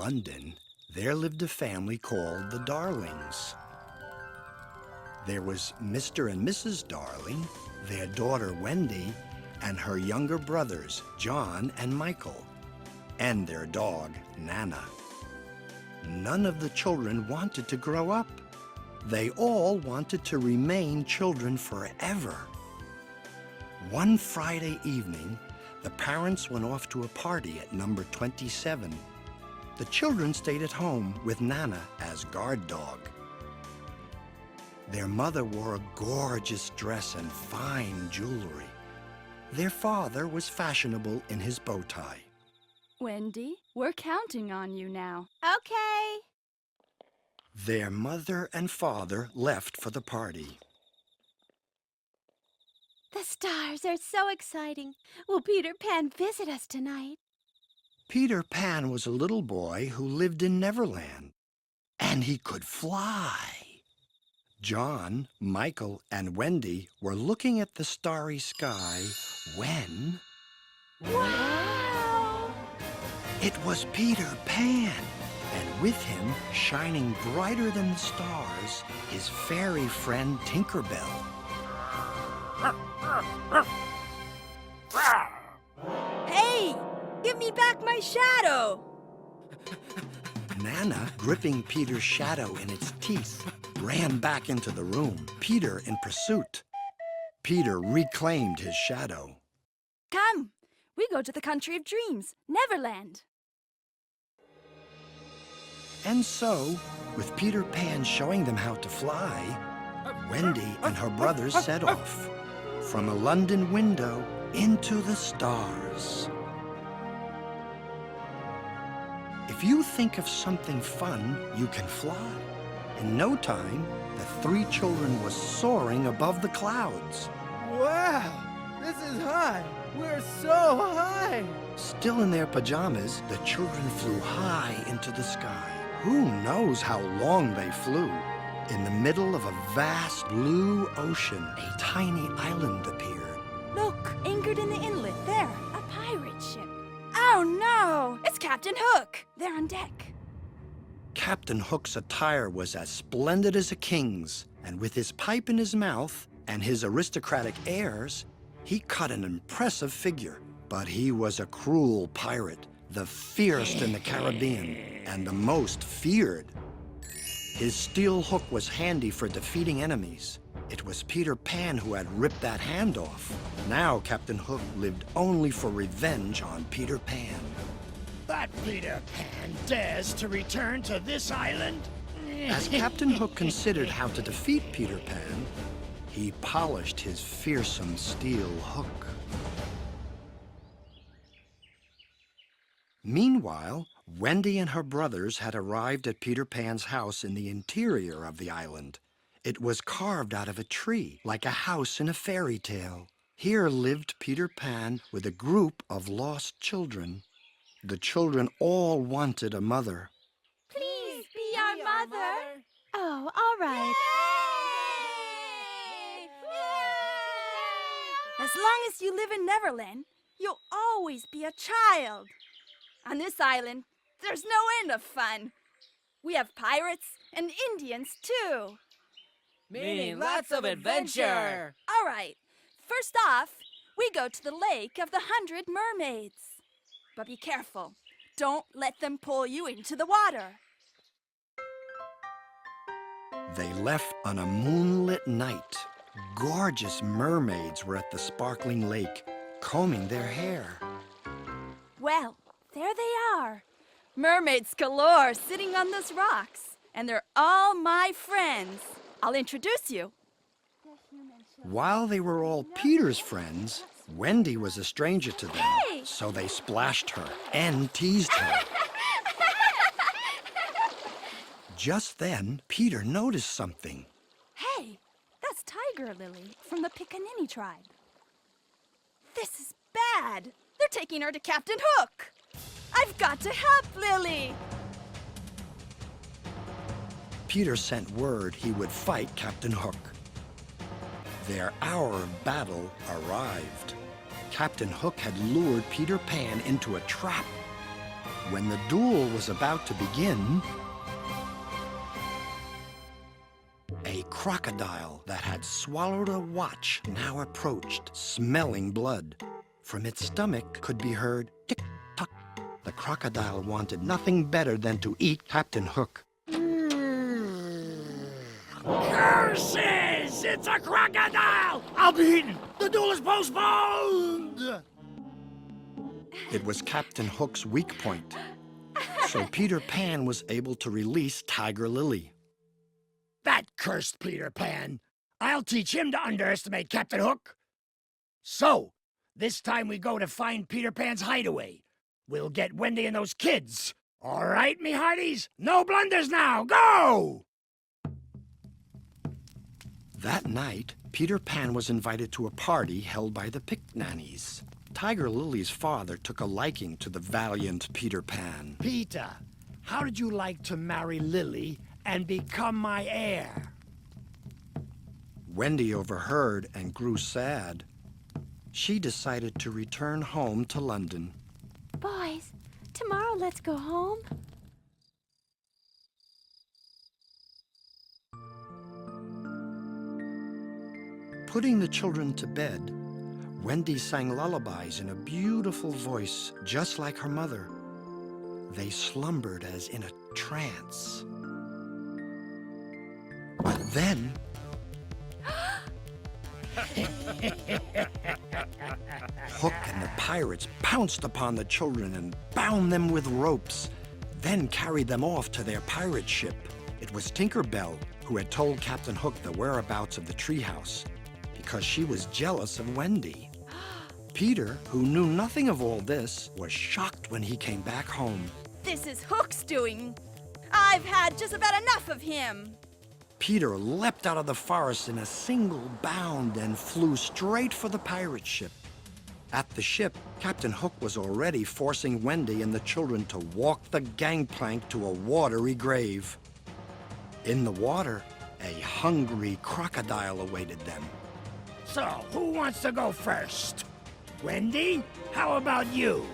London, there lived a family called the Darlings. There was Mr. and Mrs. Darling, their daughter Wendy, and her younger brothers, John and Michael, and their dog, Nana. None of the children wanted to grow up. They all wanted to remain children forever. One Friday evening, the parents went off to a party at number 27. The children stayed at home with Nana as guard dog. Their mother wore a gorgeous dress and fine jewelry. Their father was fashionable in his bow tie. Wendy, we're counting on you now. Okay. Their mother and father left for the party. The stars are so exciting. Will Peter Pan visit us tonight? Peter Pan was a little boy who lived in Neverland, and he could fly. John, Michael, and Wendy were looking at the starry sky when... Wow! It was Peter Pan, and with him, shining brighter than the stars, his fairy friend Tinkerbell. Hey! Give me back my shadow! Nana, gripping Peter's shadow in its teeth, ran back into the room, Peter in pursuit. Peter reclaimed his shadow. Come, we go to the country of dreams, Neverland. And so, with Peter Pan showing them how to fly, Wendy and her brothers set off from a London window into the stars. If you think of something fun, you can fly. In no time, the three children were soaring above the clouds. Wow! This is high! We're so high! Still in their pajamas, the children flew high into the sky. Who knows how long they flew? In the middle of a vast blue ocean, a tiny island appeared. Look, anchored in the inlet, there, a pirate ship. Oh no! It's Captain Hook! They're on deck. Captain Hook's attire was as splendid as a king's, and with his pipe in his mouth and his aristocratic airs, he cut an impressive figure. But he was a cruel pirate, the fiercest in the Caribbean, and the most feared. His steel hook was handy for defeating enemies. It was Peter Pan who had ripped that hand off. Now Captain Hook lived only for revenge on Peter Pan. That Peter Pan dares to return to this island? As Captain Hook considered how to defeat Peter Pan, he polished his fearsome steel hook. Meanwhile, Wendy and her brothers had arrived at Peter Pan's house in the interior of the island. It was carved out of a tree, like a house in a fairy tale. Here lived Peter Pan with a group of lost children. The children all wanted a mother. Please be our mother. Oh, all right. As long as you live in Neverland, you'll always be a child. On this island, there's no end of fun. We have pirates and Indians, too. Meaning lots of adventure! All right, first off, we go to the Lake of the 100 Mermaids. But be careful. Don't let them pull you into the water. They left on a moonlit night. Gorgeous mermaids were at the sparkling lake, combing their hair. Well, there they are. Mermaids galore sitting on those rocks. And they're all my friends. I'll introduce you. While they were all Peter's friends, Wendy was a stranger to them. Hey! So they splashed her and teased her. Just then, Peter noticed something. Hey, that's Tiger Lily from the Pickaninny tribe. This is bad. They're taking her to Captain Hook. I've got to help Lily. Peter sent word he would fight Captain Hook. Their hour of battle arrived. Captain Hook had lured Peter Pan into a trap. When the duel was about to begin, a crocodile that had swallowed a watch now approached, smelling blood. From its stomach could be heard tick-tock. The crocodile wanted nothing better than to eat Captain Hook. Curses! It's a crocodile! I'll be eaten! The duel is postponed! It was Captain Hook's weak point, so Peter Pan was able to release Tiger Lily. That cursed Peter Pan! I'll teach him to underestimate Captain Hook! So, this time we go to find Peter Pan's hideaway. We'll get Wendy and those kids. All right, me hearties? No blunders now! Go! That night, Peter Pan was invited to a party held by the Pickaninnies. Tiger Lily's father took a liking to the valiant Peter Pan. Peter, how did you like to marry Lily and become my heir? Wendy overheard and grew sad. She decided to return home to London. Boys, tomorrow let's go home. Putting the children to bed, Wendy sang lullabies in a beautiful voice, just like her mother. They slumbered as in a trance. But then... Hook and the pirates pounced upon the children and bound them with ropes, then carried them off to their pirate ship. It was Tinker Bell who had told Captain Hook the whereabouts of the treehouse, because she was jealous of Wendy. Peter, who knew nothing of all this, was shocked when he came back home. This is Hook's doing. I've had just about enough of him. Peter leapt out of the forest in a single bound and flew straight for the pirate ship. At the ship, Captain Hook was already forcing Wendy and the children to walk the gangplank to a watery grave. In the water, a hungry crocodile awaited them. So, who wants to go first? Wendy, how about you?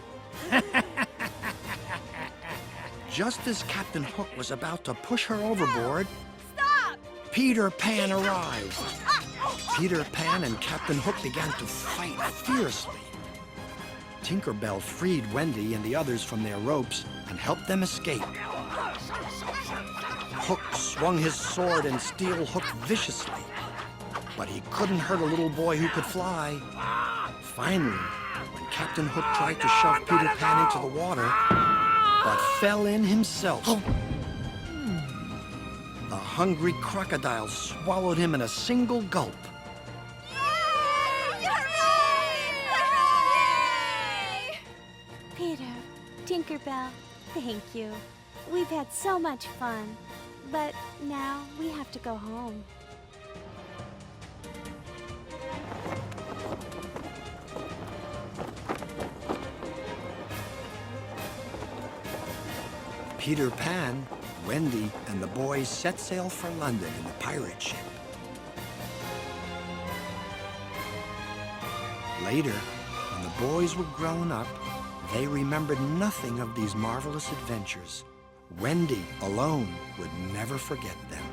Just as Captain Hook was about to push her overboard, Stop! Peter Pan arrived. Peter Pan and Captain Hook began to fight fiercely. Tinker Bell freed Wendy and the others from their ropes and helped them escape. Hook swung his sword and steel hook viciously, but he couldn't hurt a little boy who could fly. Finally, when Captain Hook tried to shove Peter Pan into the water, but fell in himself. The hungry crocodile swallowed him in a single gulp. Peter, Tinkerbell, thank you. We've had so much fun. But now we have to go home. Peter Pan, Wendy, and the boys set sail for London in the pirate ship. Later, when the boys were grown up, they remembered nothing of these marvelous adventures. Wendy alone would never forget them.